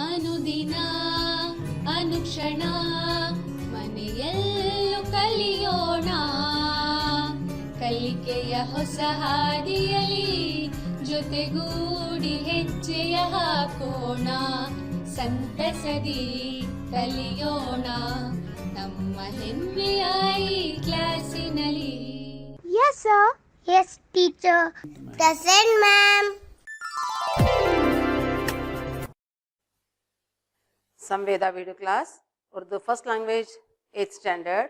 ಅನುದಿನ ಅನುಕ್ಷಣ ಮನೆಯಲ್ಲೂ ಕಲಿಯೋಣ, ಕಲಿಕೆಯ ಹೊಸ ಹಾದಿಯಲಿ ಜೊತೆಗೂಡಿ ಹೆಜ್ಜೆಯ ಹಾಕೋಣ, ಸಂತಸದಿ ಕಲಿಯೋಣ ನಮ್ಮ ಹೆಮ್ಮೆಯ ಈ ಕ್ಲಾಸಿನಲ್ಲಿ. Yes, sir. Yes, teacher. Present, ma'am. Samveda video class, Urdu first language, 8th standard.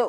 2.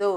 2.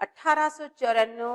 1894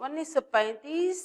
1935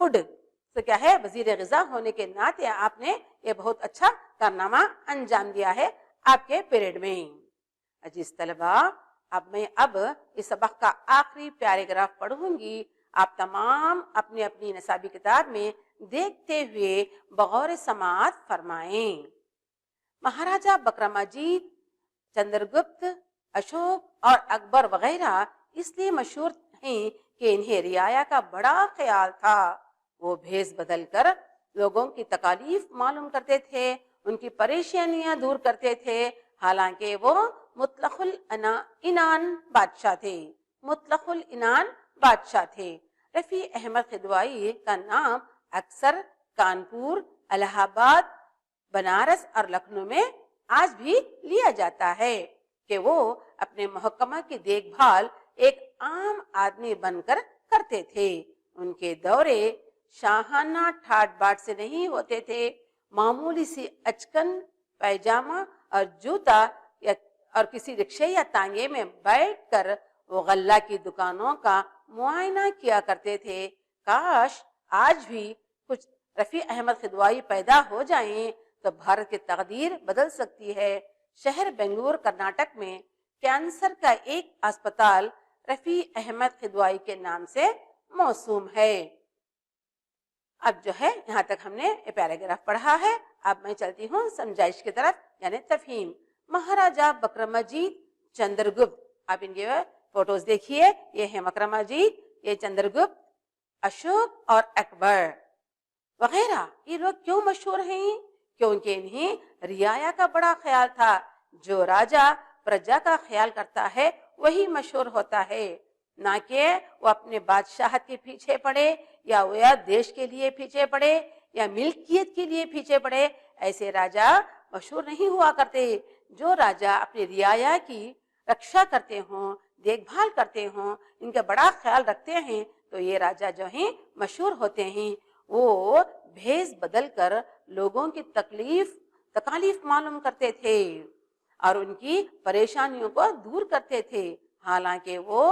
food. تو کیا ہے, وزیر غذا ہونے کے ناطے آپ نے یہ بہت اچھا کارنامہ انجام دیا ہے آپ کے پیریڈ میں. عزیز طلبہ, اب اس سبق کا آخری پیراگراف پڑھوں گی. آپ تمام اپنی اپنی نصابی کتاب میں دیکھتے ہوئے بغور سماعت فرمائیں. مہاراجہ بکرماجیت, چندر گپت, اشوک اور اکبر وغیرہ اس لیے مشہور ہیں کہ انہیں رعایا کا بڑا خیال تھا. وہ بھیس بدل کر لوگوں کی تکالیف معلوم کرتے تھے, ان کی پریشانیاں دور کرتے تھے, حالانکہ وہ مطلق العنان بادشاہ تھے. مطلق العنان بادشاہ تھے. رفیع احمد قدوائی کا نام اکثر کانپور, الہ آباد, بنارس اور لکھنؤ میں آج بھی لیا جاتا ہے کہ وہ اپنے محکمہ کی دیکھ بھال ایک عام آدمی بن کر کرتے تھے. ان کے دورے شاہانہ ٹھاٹ باٹ سے نہیں ہوتے تھے. معمولی سی اچکن, پیجامہ اور جوتا اور کسی رکشے یا تانگے میں بیٹھ کر وہ غلہ کی دکانوں کا معائنہ کیا کرتے تھے. کاش آج بھی کچھ رفیع احمد قدوائی پیدا ہو جائیں تو بھارت کی تقدیر بدل سکتی ہے. شہر بنگلور, کرناٹک میں کینسر کا ایک اسپتال رفیع احمد قدوائی کے نام سے موسوم ہے. اب جو ہے یہاں تک ہم نے پیراگراف پڑھا ہے. اب میں چلتی ہوں سمجھائش کی طرف, یعنی تفہیم. مہاراجہ بکرماجیت چندر گپت, آپ ان کے فوٹوز دیکھیے, یہ ہے بکرماجیت, یہ چندر گپت, اشوک اور اکبر وغیرہ. یہ لوگ کیوں مشہور ہیں؟ کیونکہ انہیں رعایا کا بڑا خیال تھا. جو راجا پرجا کا خیال کرتا ہے وہی مشہور ہوتا ہے, نہ کہ وہ اپنے بادشاہت کے پیچھے پڑے یا وہ دیش کے لیے پیچھے پڑے یا ملکیت کے لیے پیچھے پڑے. ایسے راجا مشہور نہیں ہوا کرتے. جو راجا اپنی رعایا کی رکشا کرتے ہوں, دیکھ بھال کرتے ہوں, ان کا بڑا خیال رکھتے ہیں, تو یہ راجا جو ہیں مشہور ہوتے ہیں. وہ بھیس بدل کر لوگوں کی تکالیف معلوم کرتے تھے اور ان کی پریشانیوں کو دور کرتے تھے, حالانکہ وہ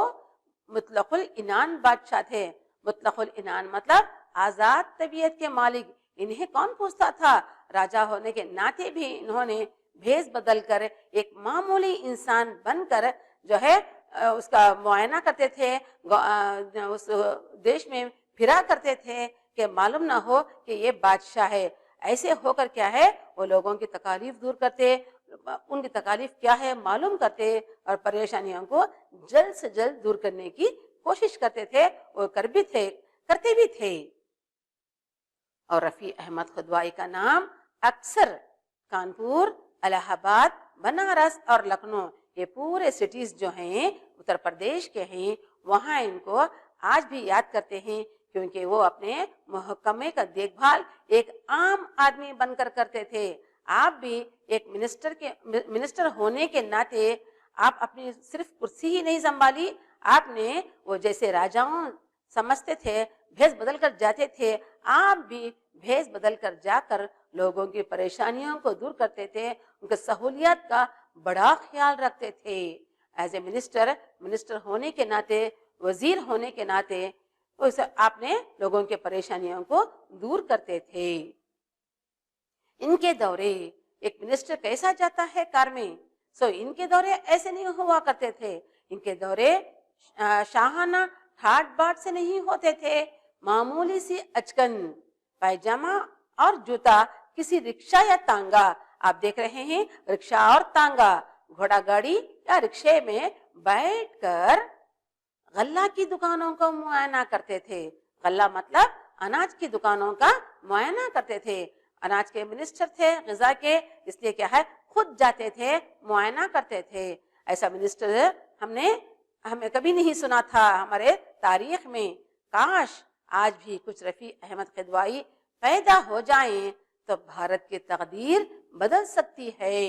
مطلق العنان بادشاہ تھے. مطلق العنان مطلب آزاد طبیعت کے مالک. انہیں کون پوچھتا تھا؟ راجا ہونے کے ناطے بھی انہوں نے بھیس بدل کر ایک معمولی انسان بن کر جو ہے اس کا معائنہ کرتے تھے, اس دیش میں پھرا کرتے تھے کہ معلوم نہ ہو کہ یہ بادشاہ ہے. ایسے ہو کر کیا ہے, وہ لوگوں کی تکالیف دور کرتے, ان کی تکالیف کیا ہے معلوم کرتے اور پریشانیوں کو جلد سے جلد دور کرنے کی کوشش کرتے تھے, اور کرتے بھی تھے. اور رفیع احمد قدوائی کا نام اکثر کانپور, الہ آباد, بنارس اور لکھنؤ, یہ پورے سٹیز جو ہیں اتر پردیش کے ہیں, وہاں ان کو آج بھی یاد کرتے ہیں, کیونکہ وہ اپنے محکمے کا دیکھ بھال ایک عام آدمی بن کر کرتے تھے. آپ بھی ایک منسٹر ہونے کے ناطے آپ اپنی صرف کرسی ہی نہیں سنبھالی, آپ نے وہ جیسے راجاؤں سمجھتے تھے بھیس بدل کر جاتے تھے, آپ بھی بھیس بدل کر جا کر لوگوں کی پریشانیوں کو دور کرتے تھے, ان کی سہولیات کا بڑا خیال رکھتے تھے. ایز اے منسٹر ہونے کے ناطے, وزیر ہونے کے ناطے آپ نے لوگوں کے پریشانیوں کو دور کرتے تھے. ان کے دورے ایک منسٹر کیسا جاتا ہے کار میں, ان کے دورے ایسے نہیں ہوا کرتے تھے. ان کے دورے شاہانہ ٹھاٹ باٹ سے نہیں ہوتے تھے. معمولی سی اچکن, پیجامہ اور جوتا, کسی رکشا یا تانگا, آپ دیکھ رہے ہیں رکشا اور تانگا, گھوڑا گاڑی یا رکشے میں بیٹھ کر غلہ کی دکانوں کا معائنہ کرتے تھے. غلہ مطلب اناج کی دکانوں کا معائنہ کرتے تھے. اناج کے منسٹر تھے غذا کے, اس لیے کیا ہے خود جاتے تھے, معائنہ کرتے تھے. ایسا منسٹر ہمیں کبھی نہیں سنا تھا ہمارے تاریخ میں. کاش آج بھی کچھ رفیع احمد قدوائی پیدا ہو جائیں تو بھارت کی تقدیر بدل سکتی ہے.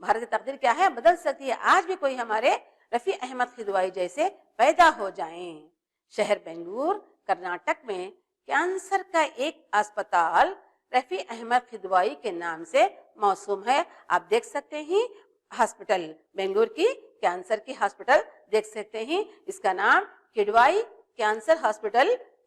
بھارت کی تقدیر کیا ہے, بدل سکتی ہے. آج بھی کوئی ہمارے رفیع احمد قدوائی جیسے پیدا ہو جائیں. شہر بنگلور, کرناٹک میں کینسر کا ایک اسپتال رفیع احمد قدوائی کے نام سے موسوم ہے. آپ دیکھ سکتے ہیں ہاسپٹل, بنگلور کی کینسر کی ہاسپٹل دیکھ سکتے ہیں, اس کا نام قدوائی کینسر ہاسپٹل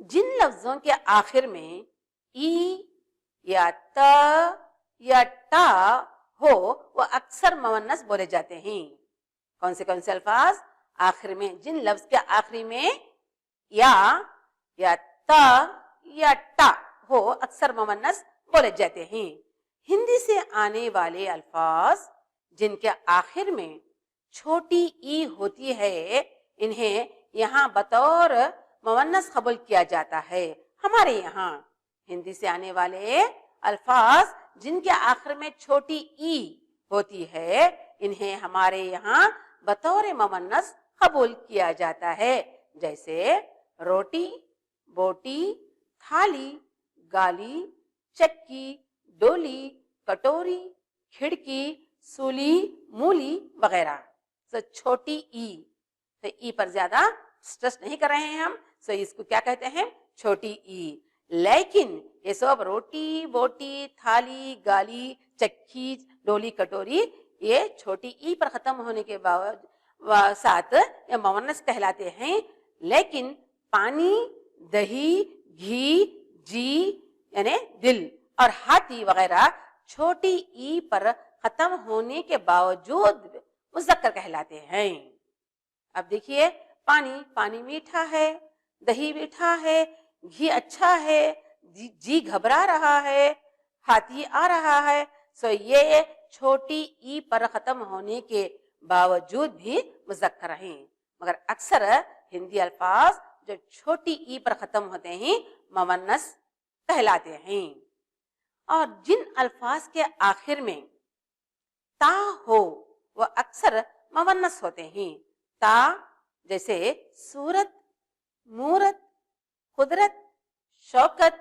جن لفظوں کے آخر میں ای یا ت یا ٹا ہو وہ اکثر مونث بولے جاتے ہیں. کون سے الفاظ؟ آخر میں جن لفظ کے آخری میں یا تا یا ٹا ہو اکثر مونث بولے جاتے ہیں. ہندی سے آنے والے الفاظ جن کے آخر میں چھوٹی ای ہوتی ہے انہیں یہاں بطور مونث قبول کیا جاتا ہے. ہمارے یہاں ہندی سے آنے والے الفاظ جن کے آخر میں چھوٹی ای ہوتی ہے انہیں ہمارے یہاں بطور مونث قبول کیا جاتا ہے. جیسے روٹی، بوٹی، تھالی، گالی، چکی، ڈولی، کٹوری، کھڑکی، سولی، مولی وغیرہ. چھوٹی ای، تو ای پر زیادہ سٹرس نہیں کر رہے ہیں ہم، اس کو کیا کہتے ہیں؟ چھوٹی ای. لیکن یہ سب روٹی، بوٹی، تھالی، گالی، چکی، ڈولی، کٹوری یہ چھوٹی ای پر ختم ہونے کے ساتھ یہ مونث کہلاتے ہیں. لیکن پانی، دہی، گھی، جی یعنی دل اور ہاتھی وغیرہ چھوٹی ای پر ختم ہونے کے باوجود مذکر کہلاتے ہیں. اب دیکھیے پانی میٹھا ہے، دہی میٹھا ہے، گھی اچھا ہے، جی گھبرا رہا ہے، ہاتھی آ رہا ہے. یہ چھوٹی ای پر ختم ہونے کے باوجود بھی مذکر ہیں. مگر اکثر ہندی الفاظ جو چھوٹی ای پر ختم ہوتے ہیں مونث کہلاتے ہیں. اور جن الفاظ کے آخر میں تا ہو وہ اکثر مونث ہوتے ہیں. تا جیسے صورت، مورت، قدرت، شوکت،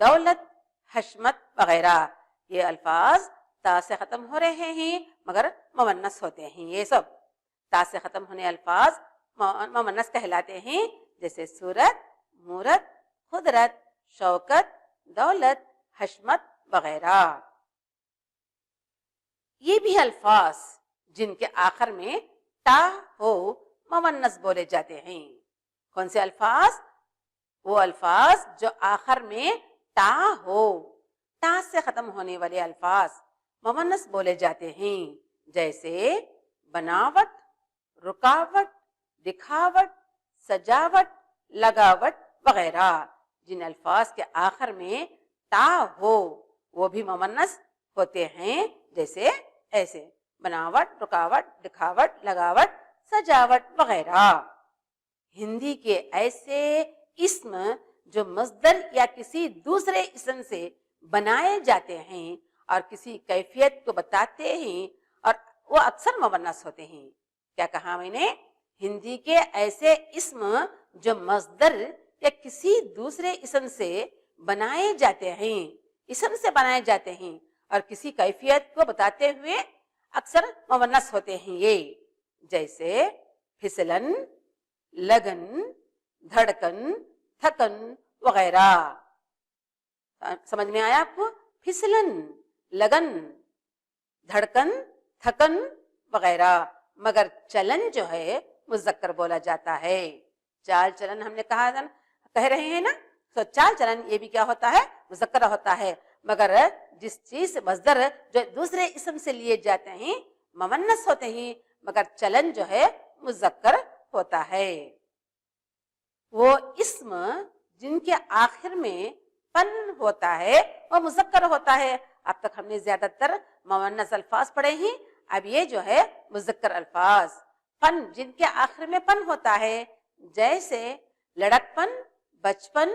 دولت، حشمت وغیرہ. یہ الفاظ تا سے ختم ہو رہے ہیں مگر مونث ہوتے ہیں. یہ سب تا سے ختم ہونے الفاظ مونث کہلاتے ہیں. جیسے صورت، مورت، قدرت، شوکت، دولت، حشمت وغیرہ. یہ بھی الفاظ جن کے آخر میں تا ہو مونث بولے جاتے ہیں. کون سے الفاظ؟ وہ الفاظ جو آخر میں تا ہو، تا سے ختم ہونے والے الفاظ مونث بولے جاتے ہیں. جیسے بناوٹ، رکاوٹ، دکھاوٹ، سجاوٹ، لگاوٹ وغیرہ. جن الفاظ کے آخر میں تا ہو وہ بھی مونث ہوتے ہیں. جیسے ایسے بناوٹ، رکاوٹ، دکھاوٹ، لگاوٹ، سجاوٹ وغیرہ. ہندی کے ایسے اسم جو مصدر یا کسی دوسرے اسم سے بنائے جاتے ہیں اور کسی کیفیت کو بتاتے ہیں اور وہ اکثر مونث ہوتے ہیں. کیا کہا میں نے؟ ہندی کے ایسے اسم جو مصدر یا کسی دوسرے اسم سے بنائے جاتے ہیں، اسم سے بنائے جاتے ہیں اور کسی کیفیت کو بتاتے ہوئے اکثر مونث ہوتے ہیں. یہ جیسے پھسلن، لگن، دھڑکن، تھکن وغیرہ. سمجھ میں آیا آپ کو؟ پھسلن، لگن، دھڑکن، تھکن وغیرہ. مگر چلن جو ہے مذکر بولا جاتا ہے. چال چلن ہم نے کہہ رہے ہیں نا، تو چال چلن یہ بھی کیا ہوتا ہے؟ مذکر ہوتا ہے. مگر جس چیز مصدر جو دوسرے اسم سے لیے جاتے ہیں مونث ہوتے ہیں، مگر چلن جو ہے مذکر ہوتا ہے. وہ اسم جن کے آخر میں پن ہوتا ہے وہ مذکر ہوتا ہے. اب تک ہم نے زیادہ تر مونث الفاظ پڑھے ہیں، اب یہ جو ہے مذکر الفاظ. پن جن کے آخر میں پن ہوتا ہے جیسے لڑکپن، بچپن،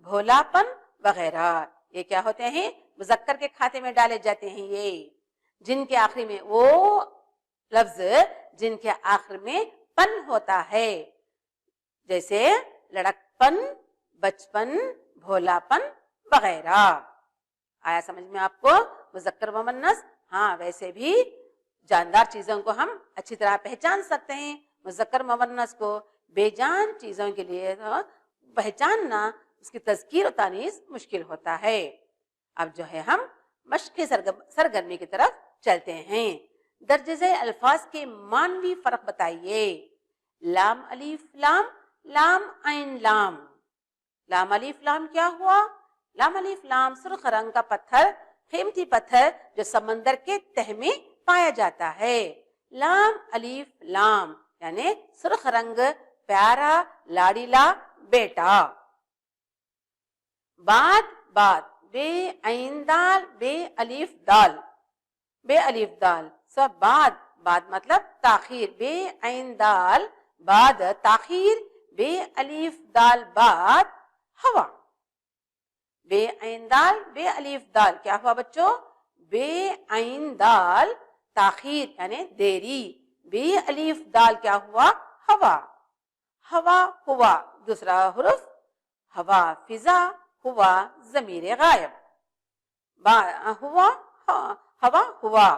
بھولاپن وغیرہ. یہ کیا ہوتے ہیں؟ مذکر کے کھاتے میں ڈالے جاتے ہیں. یہ جن کے آخر میں وہ لفظ جن کے آخر میں پن ہوتا ہے جیسے لڑکپن، بچپن، بھولاپن وغیرہ. آیا سمجھ میں آپ کو مذکر مونث؟ ہاں، ویسے بھی جاندار چیزوں کو ہم اچھی طرح پہچان سکتے ہیں. مذکر مونث کو بے جان چیزوں کے لیے پہچاننا، اس کی تذکیر و تانیث مشکل ہوتا ہے. اب جو ہے ہم مشق سرگرمی کی طرف چلتے ہیں. درج ذیل الفاظ کے معنوی فرق بتائیے. لام الف لام، لام عین لام. لام الف لام کیا ہوا؟ لام الف لام سرخ رنگ کا پتھر، قیمتی پتھر جو سمندر کے تہ میں پایا جاتا ہے. لام الف لام یعنی سرخ رنگ، پیارا، لاڑیلا بیٹا. بعد بعد، بے عین دال، بے الف دال، بے الف دال. سب بعد، بعد مطلب تاخیر، بے عین دال بعد تاخیر، بے الف دال بعد ہوا. بے عین دال، بے الف دال کیا ہوا بچوں؟ بے عین دال تاخیر یعنی دیری، بے الف دال کیا ہوا؟ ہوا. ہوا ہوا دوسرا حرف، ہوا فضا، ہوا ضمیر غائب. ہوا ہوا ہوا.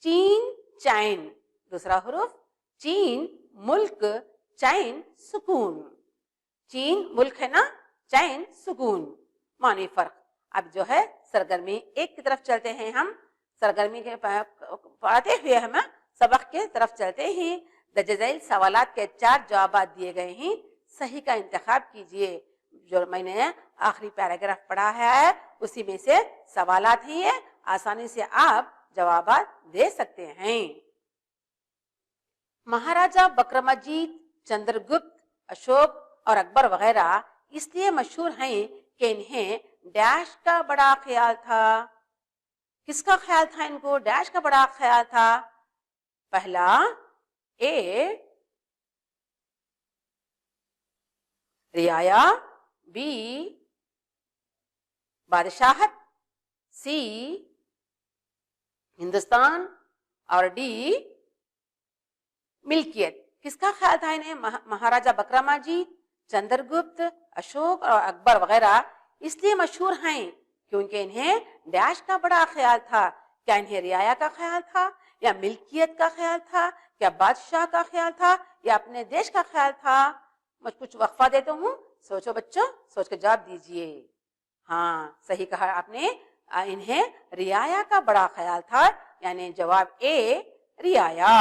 چین چین دوسرا حرف، چین ملک، چین سکون. چین ملک ہے نا، چین سکون. معنی فرق. اب جو ہے سرگرمی ایک کی طرف چلتے ہیں ہم، سرگرمی کے پڑھاتے ہوئے ہم سبق کے طرف چلتے ہیں. درج ذیل سوالات کے 4 جوابات دیے گئے ہیں، صحیح کا انتخاب کیجئے. جو میں نے آخری پیراگراف پڑھا ہے اسی میں سے سوالات ہیں، یہ آسانی سے آپ جوابات دے سکتے ہیں. مہاراجہ بکرمجیت، چندر گپت، اشوک اور اکبر وغیرہ اس لیے مشہور ہیں کہ انہیں ڈیش کا بڑا خیال تھا. کس کا خیال تھا ان کو؟ ڈیش کا بڑا خیال تھا. پہلا اے رعایا، بی بادشاہت، سی ہندوستان اور ڈی ملکیت. کس کا خیال تھا انہیں؟ مہاراجہ بکرمجیت، چندر گپت، اشوک اور اکبر وغیرہ اس لیے مشہور ہیں کیونکہ انہیں ڈیش کا بڑا خیال تھا. کیا انہیں رعایا کا خیال تھا، یا ملکیت کا خیال تھا، یا بادشاہ کا خیال تھا، یا اپنے دیش کا خیال تھا؟ میں کچھ وقفہ دیتا ہوں، سوچو بچوں، سوچ کے جواب دیجئے. ہاں صحیح کہا آپ نے، انہیں رعایا کا بڑا خیال تھا، یعنی جواب اے رعایا.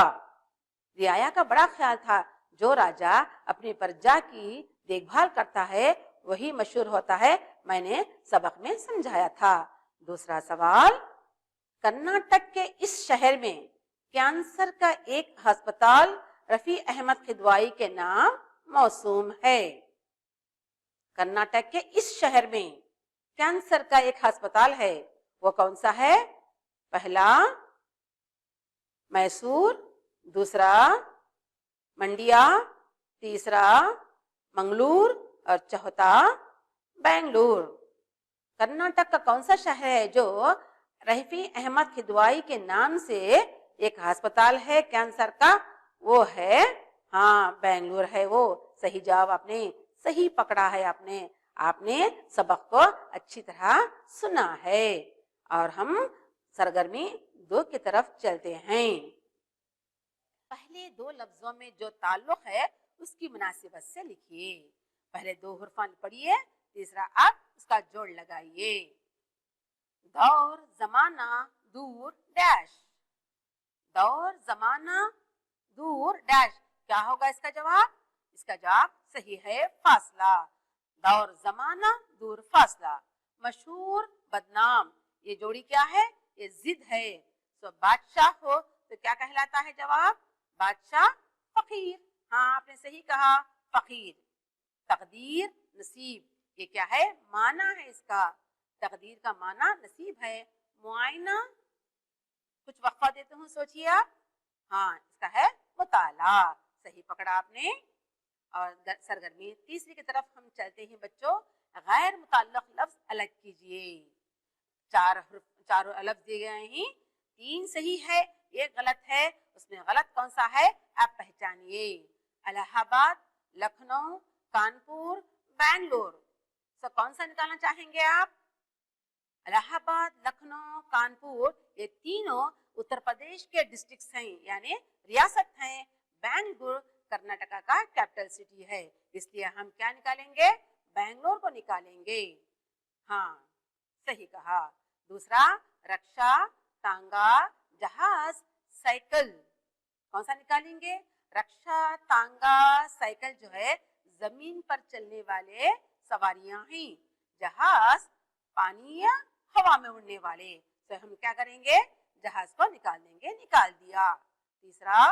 رعایا کا بڑا خیال تھا. جو راجا اپنی پرجا کی دیکھ بھال کرتا ہے وہی مشہور ہوتا ہے، میں نے سبق میں سمجھایا تھا. دوسرا سوال، کرناٹک کے اس شہر میں کینسر کا ایک ہسپتال رفیع احمد قدوائی کے نام موسوم ہے. کرناٹک کے اس شہر میں کینسر کا ایک ہسپتال ہے، وہ کون سا ہے؟ پہلا میسور، دوسرا منڈیا، تیسرا منگلور اور چوتھا بنگلور. کرناٹک کا کون سا شہر ہے جو رفیع احمد قدوائی کے نام سے ایک ہسپتال ہے کینسر کا؟ وہ ہے ہاں بنگلور ہے. وہ صحیح جواب آپ نے صحیح پکڑا ہے. آپ نے سبق کو اچھی طرح سنا ہے. اور ہم سرگرمی 2 کی طرف چلتے ہیں. پہلے 2 لفظوں میں جو تعلق ہے اس کی مناسبت سے لکھیے. پہلے 2 حرفان پڑھیے، تیسرا آپ اس کا جوڑ لگائیے. دور زمانہ دور ڈیش. دور زمانہ دور ڈیش. کیا ہوگا اس کا جواب؟ اس کا جواب صحیح ہے فاصلہ. دور زمانہ دور فاصلہ. مشہور بدنام، یہ جوڑی کیا ہے؟ یہ ضد ہے. تو بادشاہ ہو تو کیا کہلاتا ہے جواب؟ بادشاہ. فقیر، ہاں آپ نے صحیح کہا فقیر. تقدیر نصیب، یہ کیا ہے؟ معنی ہے اس کا. تقدیر کا معنی نصیب ہے. معائنہ، کچھ وقفہ دیتے ہوں سوچیے آپ. ہاں اس کا ہے مطالعہ. صحیح پکڑا آپ نے. اور سرگرمی 3 کی طرف ہم چلتے ہیں بچوں. غیر متعلق لفظ الگ کیجئے. 4 لفظ دیے گئے ہیں، 3 صحیح ہے، 1 غلط ہے. اس میں غلط کون سا ہے آپ پہچانیے. الہ آباد، لکھنؤ، کانپور، بنگلور. سو کون سا نکالنا چاہیں گے آپ؟ الہ آباد، لکھنؤ، کانپور یہ تینوں اتر پردیش کے ڈسٹرکٹس ہیں، یعنی ریاست ہیں. بنگلور کرناٹکا کا کیپٹل سٹی ہے، اس لیے ہم کیا نکالیں گے؟ بنگلور کو نکالیں گے. ہاں صحیح کہا. دوسرا رکشا، تانگا، جہاز، سائیکل. کون سا نکالیں گے؟ رکشا، تانگا، سائیکل جو ہے زمین پر چلنے والے سواریاں ہیں. جہاز پانی یا ہوا میں اڑنے والے. تو ہم کیا کریں گے؟ جہاز کو نکال دیں گے. نکال دیا. تیسرا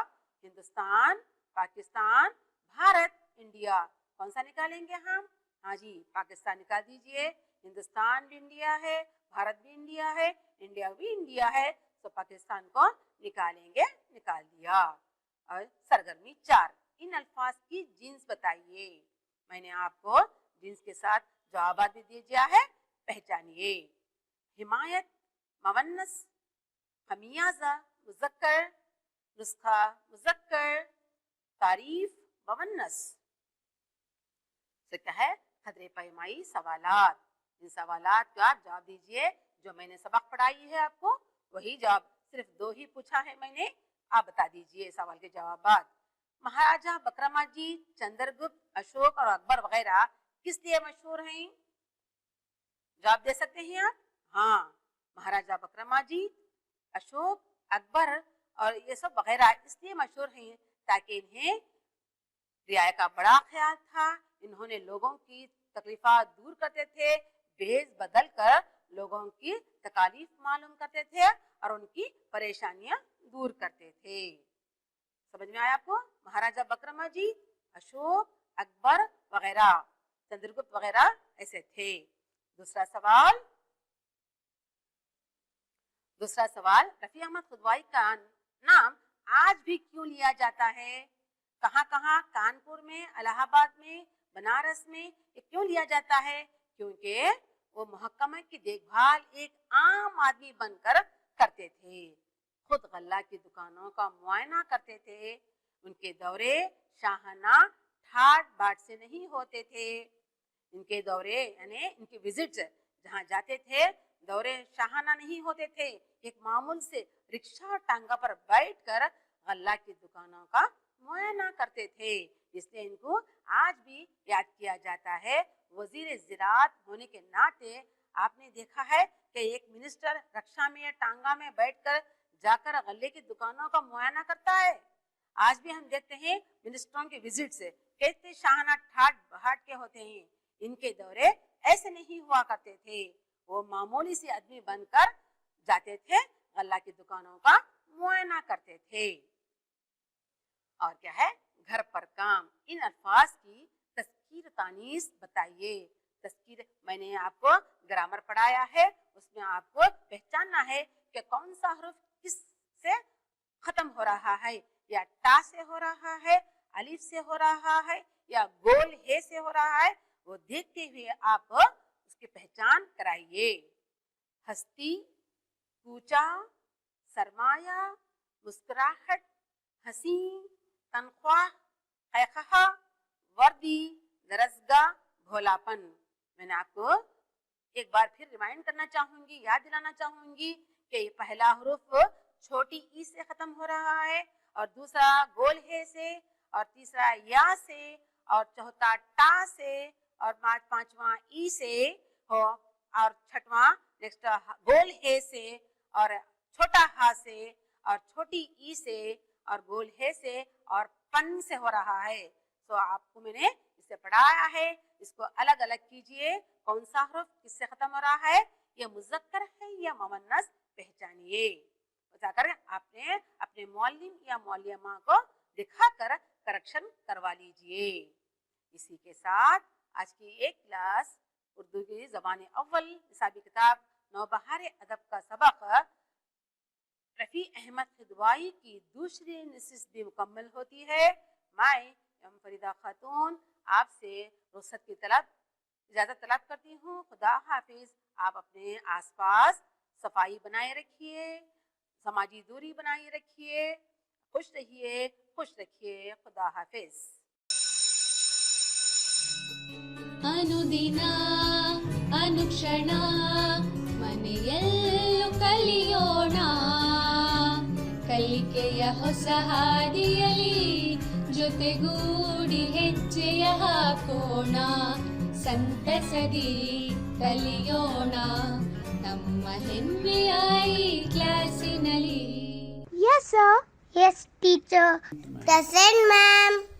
ہندوستان، پاکستان، بھارت، انڈیا. کون سا نکالیں گے ہم؟ ہاں جی، پاکستان نکال دیجئے. ہندوستان بھی انڈیا ہے، بھارت بھی انڈیا ہے، انڈیا بھی انڈیا ہے. تو پاکستان کو نکالیں گے. نکال دیا. اور سرگرمی 4، ان الفاظ کی جنس بتائیے. میں نے آپ کو جنس کے ساتھ جوابات بھی دیا ہے، پہچانیے. حمایت مونس، خمیازہ مذکر، نسخہ مذکر، تعریف مونس. تو کیا ہے؟ خطرے پیمائی سوالات. ان سوالات کا آپ جواب دیجئے. جو میں نے سبق پڑھائی ہے آپ کو وہی جواب، صرف 2 ہی پوچھا ہے میں نے. آپ بتا دیجئے سوال کے جوابات. مہاراجہ بکراماجیت، چندر گپت، اشوک اور اکبر وغیرہ کس لیے مشہور ہیں؟ جواب دے سکتے ہیں آپ؟ ہاں، مہاراجہ بکراماجیت، اشوک، اکبر اور یہ سب وغیرہ اس لیے مشہور ہیں تاکہ انہیں رعایا کا بڑا خیال تھا. انہوں نے لوگوں کی تکلیفات دور کرتے تھے، بھیس بدل کر لوگوں کی تکالیف معلوم کرتے تھے اور ان کی پریشانیاں دور کرتے تھے. سمجھ میں آیا آپ کو؟ مہاراجہ بکراماجیت، اشوک، اکبر وغیرہ، چندرگپت وغیرہ ایسے تھے. دوسرا سوال، رفیع احمد خودوائی کا نام آج بھی کیوں لیا جاتا ہے؟ کہاں کہاں؟ کانپور میں، الہ آباد میں، بنارس میں. یہ کیوں لیا جاتا ہے؟ کیونکہ وہ محکمہ کی دیکھ بھال ایک عام آدمی بن کر کرتے تھے. خود غلہ کی دکانوں کا معائنہ کرتے تھے. ان کے دورے شاہانہ ٹھاٹ باٹ سے نہیں ہوتے تھے. ان کے دورے یعنی ان کی وزٹس جہاں جاتے تھے دورے شاہانہ نہیں ہوتے تھے. ایک معمول سے رکشہ ٹانگا پر بیٹھ کر غلہ کی دکانوں کا معائنہ کرتے تھے. اس لیے ان کو آج بھی یاد کیا جاتا ہے. وزیر زراعت ہونے کے ناطے آپ نے دیکھا ہے کہ ایک منسٹر رکشہ میں یا ٹانگا میں بیٹھ کر جا کر غلے کی دکانوں کا معائنہ کرتا ہے. آج بھی ہم دیکھتے ہیں منسٹروں کے وزٹ سے کتنے شاہانہ ٹھاٹ بہاٹ کے ہوتے ہیں. ان کے دورے ایسے نہیں ہوا کرتے تھے. وہ معمولی سے آدمی بن کر جاتے تھے، غلہ کی دکانوں کا معائنہ کرتے تھے. اور کیا ہے؟ گھر پر کام. ان الفاظ کی تذکیر تانیث بتائیے. تذکیر میں نے آپ کو گرامر پڑھایا ہے، اس میں آپ کو پہچاننا ہے کہ کون سا حرف کس سے ختم ہو رہا ہے. یا ٹا سے ہو رہا ہے، الف سے ہو رہا ہے یا گول ہے سے ہو رہا ہے. وہ دیکھتے ہوئے آپ اس کی پہچان کرائیے. ہستی، کوچا، سرمایہ، مسکراہٹ، حسین، تنخواہ، خیخہ، وردی، درسگاہ، بھولاپن. میں نے آپ کو ایک بار پھر ریمائنڈ کرنا چاہوں گی، یاد دلانا چاہوں گی کہ یہ پہلا حرف چھوٹی ای سے ختم ہو رہا ہے اور دوسرا گول ہے سے اور تیسرا یا سے اور چوتھا ٹا سے اور پانچواں ای سے ہو اور چھٹواں نیکسٹ گول ہے سے اور چھوٹا ہا سے اور چھوٹی ای سے اور گول ہے سے اور پن سے ہو رہا ہے. تو آپ کو میں نے اسے پڑھایا ہے. اس کو الگ الگ کیجئے. کون سا حرف کس سے ختم ہو رہا ہے، یہ مذکر ہے یا مؤنث، پہچانیے. بتا کر آپ نے اپنے معلم یا معلمہ کو دکھا کر کریکشن کروا لیجئے. اسی کے ساتھ آج کی ایک کلاس اردو کی زبان اول نصابی کتاب نوبہار ادب کا سبق رفیع احمد خودوائی کی دوسری نشست بھی مکمل ہوتی ہے. میں فریدہ خاتون آپ سے رخصت کی اجازت طلب کرتی ہوں. خدا حافظ. آپ اپنے آس پاس صفائی بنائے رکھیے، سماجی دوری بنائے رکھیے. خوش رہیے، خوش رکھیے. خدا حافظ. ಅನುದಿನ ಅನುಕ್ಷಣ ಮನೆಯಲ್ಲೂ ಕಲಿಯೋಣ, ಕಲಿಕೆಯ ಹೊಸ ಹಾದಿಯಲಿ ಜೊತೆಗೂಡಿ ಹೆಜ್ಜೆಯ ಹಾಕೋಣ, ಸಂತಸದಿ ಕಲಿಯೋಣ ನಮ್ಮ ಹೆಮ್ಮೆಯ ಈ ಕ್ಲಾಸಿನಲ್ಲಿ. Yes, sir. Yes, teacher. Present, ma'am.